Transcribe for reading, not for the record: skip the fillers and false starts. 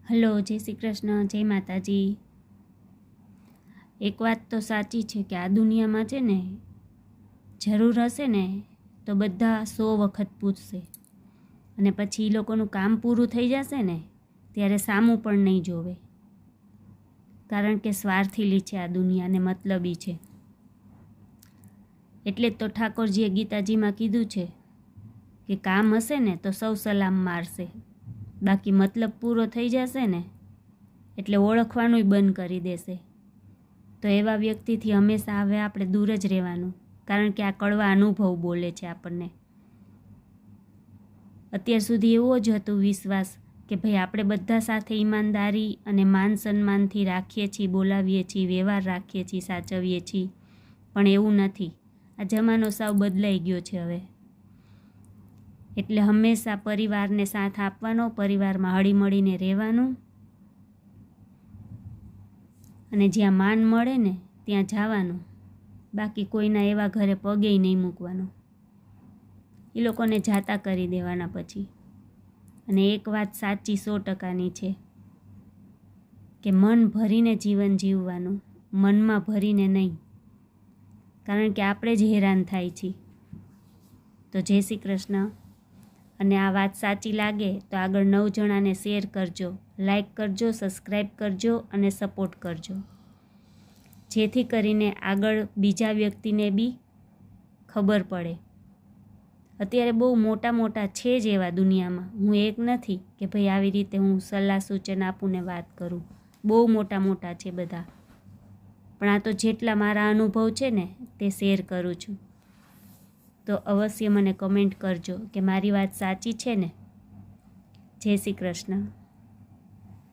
Hello, જય શ્રી કૃષ્ણ, જય માતાજી. એક વાત તો સાચી છે કે આ દુનિયામાં છે ને, જરૂર હશે ને તો બધા 100 વખત પૂછશે, અને પછી એ લોકોનું કામ પૂરું થઈ જશે ને ત્યારે સામું પણ નહીં જોવે. કારણ કે સ્વાર્થીલી છે આ દુનિયાને, મતલબી છે. એટલે જ તો ઠાકોરજીએ ગીતાજીમાં કીધું છે કે કામ હશે ને તો સૌ સલામ મારશે, બાકી મતલબ પૂરો થઈ જશે ને એટલે ઓળખવાનુંય બંધ કરી દેશે. તો એવા વ્યક્તિથી હંમેશા હવે આપણે દૂર જ રહેવાનું, કારણ કે આ કડવા અનુભવ બોલે છે આપણને. અત્યાર સુધી એવો જ હતો વિશ્વાસ કે ભાઈ આપણે બધા સાથે ઈમાનદારી અને માન સન્માનથી રાખીએ છીએ, બોલાવીએ છીએ, વ્યવહાર રાખીએ છીએ, સાચવીએ છીએ, પણ એવું નથી. આ જમાનો સાવ બદલાઈ ગયો છે હવે. એટલે હંમેશા પરિવારને સાથ આપવાનો, પરિવારમાં હળીમળીને રહેવાનું, અને જ્યાં માન મળે ને ત્યાં જવાનું, બાકી કોઈના એવા ઘરે પગેય નહીં મૂકવાનો. એ લોકોને જાતા કરી દેવાના પછી. અને એક વાત સાચી 100%ની છે કે મન ભરીને જીવન જીવવાનું, મનમાં ભરીને નહીં, કારણ કે આપણે જ હેરાન થાય છીએ. તો જય શ્રી કૃષ્ણ. અને આ વાત સાચી લાગે તો આગળ 9 જણાને શેર કરજો, લાઈક કરજો, સબસ્ક્રાઈબ કરજો અને સપોર્ટ કરજો, જેથી કરીને આગળ બીજા વ્યક્તિને બી ખબર પડે. અત્યારે બહુ મોટા મોટા છે જ એવા દુનિયામાં, હું એક નથી કે ભાઈ આવી રીતે હું સલાહ સૂચન આપું ને વાત કરું. બહુ મોટા મોટા છે બધા, પણ આ તો જેટલા મારા અનુભવ છે ને તે શેર કરું છું. તો અવશ્ય મને કમેન્ટ કરજો કે મારી વાત સાચી છે ને. જય શ્રી કૃષ્ણ.